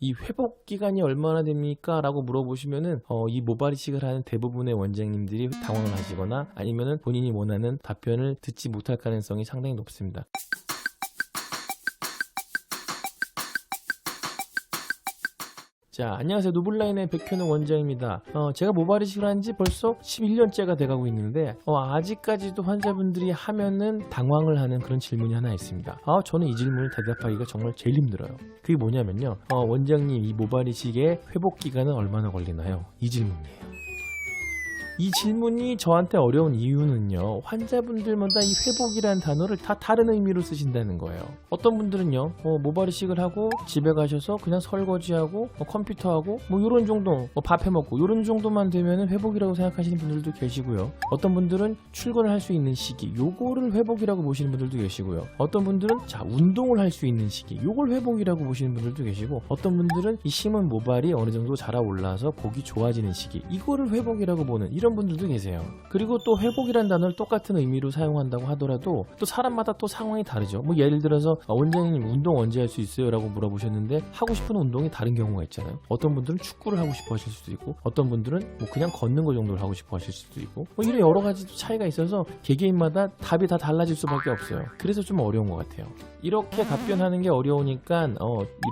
이 회복 기간이 얼마나 됩니까? 라고 물어보시면은 이 모발 이식을 하는 대부분의 원장님들이 당황을 하시거나 아니면은 본인이 원하는 답변을 듣지 못할 가능성이 상당히 높습니다. 자, 안녕하세요. 누블라인의 백현웅 원장입니다. 제가 모발 이식을 한 지 벌써 11년째가 돼가고 있는데 아직까지도 환자분들이 하면은 당황을 하는 그런 질문이 하나 있습니다. 저는 이 질문을 대답하기가 정말 제일 힘들어요. 그게 뭐냐면요, 원장님, 이 모발 이식의 회복 기간은 얼마나 걸리나요? 이 질문이에요. 이 질문이 저한테 어려운 이유는요, 환자분들마다 이 회복이라는 단어를 다 다른 의미로 쓰신다는 거예요. 어떤 분들은요, 모발 이식을 하고 집에 가셔서 그냥 설거지하고 컴퓨터하고 이런 정도, 밥 해먹고 이런 정도만 되면 회복이라고 생각하시는 분들도 계시고요. 어떤 분들은 출근을 할 수 있는 시기, 요거를 회복이라고 보시는 분들도 계시고요. 어떤 분들은 운동을 할 수 있는 시기, 요걸 회복이라고 보시는 분들도 계시고, 어떤 분들은 이 심은 모발이 어느 정도 자라 올라서 보기 좋아지는 시기, 이거를 회복이라고 보는 이런 분들도 계세요. 그리고 또 회복이란 단어를 똑같은 의미로 사용한다고 하더라도 또 사람마다 또 상황이 다르죠. 예를 들어서 원장님, 운동 언제 할 수 있어요? 라고 물어보셨는데 하고 싶은 운동이 다른 경우가 있잖아요. 어떤 분들은 축구를 하고 싶어 하실 수도 있고, 어떤 분들은 그냥 걷는 거 정도를 하고 싶어 하실 수도 있고, 이런 여러 가지 차이가 있어서 개개인마다 답이 다 달라질 수밖에 없어요. 그래서 좀 어려운 것 같아요. 이렇게 답변하는 게 어려우니까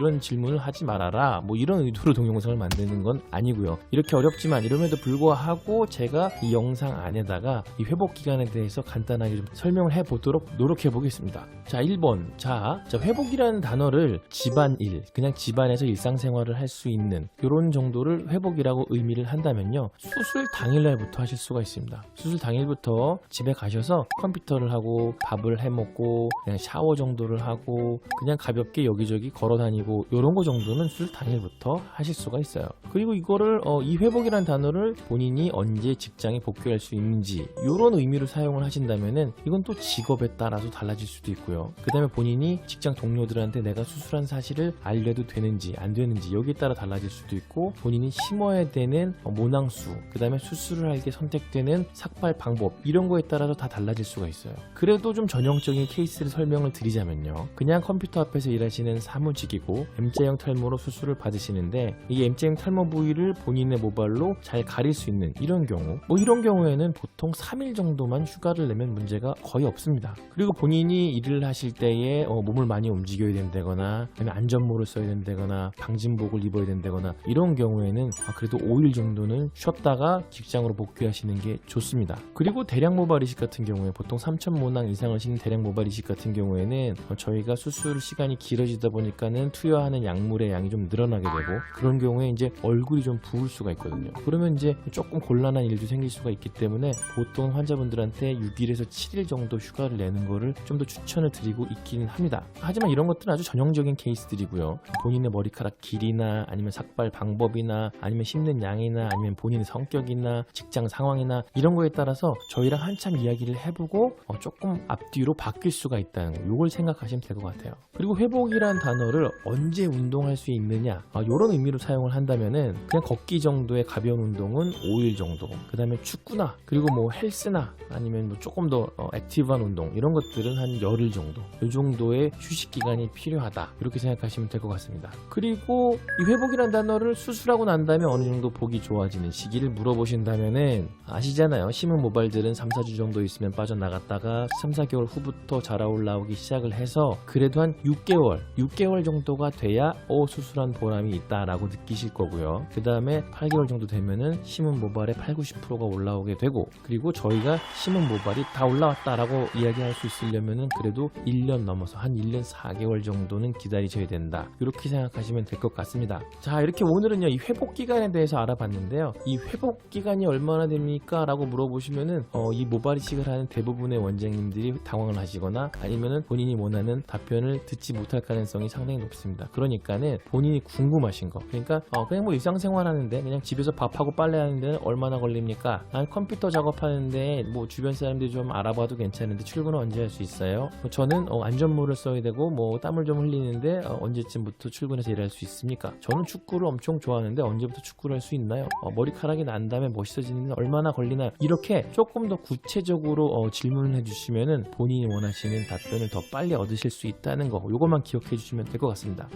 이런 질문을 하지 말아라, 이런 의도로 동영상을 만드는 건 아니고요. 이렇게 어렵지만 이럼에도 불구하고 제가 이 영상 안에다가 이 회복 기간에 대해서 간단하게 좀 설명을 해보도록 노력해 보겠습니다. 자, 1번. 자, 회복이라는 단어를 집안일, 그냥 집안에서 일상생활을 할 수 있는 이런 정도를 회복이라고 의미를 한다면요, 수술 당일날부터 하실 수가 있습니다. 수술 당일부터 집에 가셔서 컴퓨터를 하고 밥을 해먹고 그냥 샤워 정도를 하고 그냥 가볍게 여기저기 걸어다니고 이런 거 정도는 수술 당일부터 하실 수가 있어요. 그리고 이거를 이 회복이라는 단어를 본인이 언제 직장에 복귀할 수 있는지 이런 의미로 사용을 하신다면은 이건 또 직업에 따라서 달라질 수도 있고요. 그 다음에 본인이 직장 동료들한테 내가 수술한 사실을 알려도 되는지 안 되는지 여기에 따라 달라질 수도 있고, 본인이 심어야 되는 모낭수, 그 다음에 수술을 하게 선택되는 삭발 방법, 이런 거에 따라서 다 달라질 수가 있어요. 그래도 좀 전형적인 케이스를 설명을 드리자면요, 그냥 컴퓨터 앞에서 일하시는 사무직이고 M자형 탈모로 수술을 받으시는데 이 M자형 탈모 부위를 본인의 모발로 잘 가릴 수 있는 이런 경우, 이런 경우에는 보통 3일 정도만 휴가를 내면 문제가 거의 없습니다. 그리고 본인이 일을 하실 때에 몸을 많이 움직여야 된다거나 아니면 안전모를 써야 된다거나 방진복을 입어야 된다거나 이런 경우에는 그래도 5일 정도는 쉬었다가 직장으로 복귀하시는 게 좋습니다. 그리고 대량 모발 이식 같은 경우에 보통 3,000모낭 이상을 심는 대량 모발 이식 같은 경우에는 저희가 수술 시간이 길어지다 보니까는 투여하는 약물의 양이 좀 늘어나게 되고, 그런 경우에 이제 얼굴이 좀 부을 수가 있거든요. 그러면 이제 조금 곤란한 일도 생길 수가 있기 때문에 보통 환자분들한테 6일에서 7일 정도 휴가를 내는 거를 좀 더 추천을 드리고 있기는 합니다. 하지만 이런 것들은 아주 전형적인 케이스들이고요. 본인의 머리카락 길이나 아니면 삭발 방법이나 아니면 심는 양이나 아니면 본인의 성격이나 직장 상황이나 이런 거에 따라서 저희랑 한참 이야기를 해보고 조금 앞뒤로 바뀔 수가 있다는 거, 이걸 생각하시면 될 것 같아요. 그리고 회복이란 단어를 언제 운동할 수 있느냐, 이런 의미로 사용을 한다면은 그냥 걷기 정도의 가벼운 운동은 5일 정도, 그 다음에 축구나 그리고 헬스나 아니면 조금 더 액티브한 운동, 이런 것들은 한 열흘 정도, 이 정도의 휴식 기간이 필요하다, 이렇게 생각하시면 될 것 같습니다. 그리고 이 회복이란 단어를 수술하고 난 다음에 어느 정도 보기 좋아지는 시기를 물어보신다면은 아시잖아요. 심은 모발들은 3, 4주 정도 있으면 빠져나갔다가 3, 4개월 후부터 자라 올라오기 시작을 해서 그래도 한 6개월 정도가 돼야 수술한 보람이 있다라고 느끼실 거고요. 그 다음에 8개월 정도 되면은 심은 모발의 8, 90%가 올라오게 되고, 그리고 저희가 심은 모발이 다 올라왔다라고 이야기할 수 있으려면은 그래도 1년 넘어서 한 1년 4개월 정도는 기다리셔야 된다, 이렇게 생각하시면 될 것 같습니다. 자, 이렇게 오늘은요, 이 회복 기간에 대해서 알아봤는데요. 이 회복 기간이 얼마나 됩니까? 라고 물어보시면은 이 모발 이식을 하는 대부분의 원장님들이 당황을 하시거나 아니면은 본인이 원하는 답변을 듣지 못할 가능성이 상당히 높습니다. 그러니까는 본인이 궁금하신 거, 그러니까 그냥 일상생활 하는데 그냥 집에서 밥하고 빨래하는 데는 얼마나 걸립니까? 컴퓨터 작업하는데 주변 사람들이 좀 알아봐도 괜찮은데 출근은 언제 할 수 있어요? 저는 안전모를 써야 되고 땀을 좀 흘리는데 언제쯤부터 출근해서 일할 수 있습니까? 저는 축구를 엄청 좋아하는데 언제부터 축구를 할 수 있나요? 머리카락이 난 다음에 멋있어지는 데 얼마나 걸리나요? 이렇게 조금 더 구체적으로 질문을 해주시면은 본인이 원하시는 답변을 더 빨리 얻으실 수 있다는 거, 이것만 기억해 주시면 될 것 같습니다.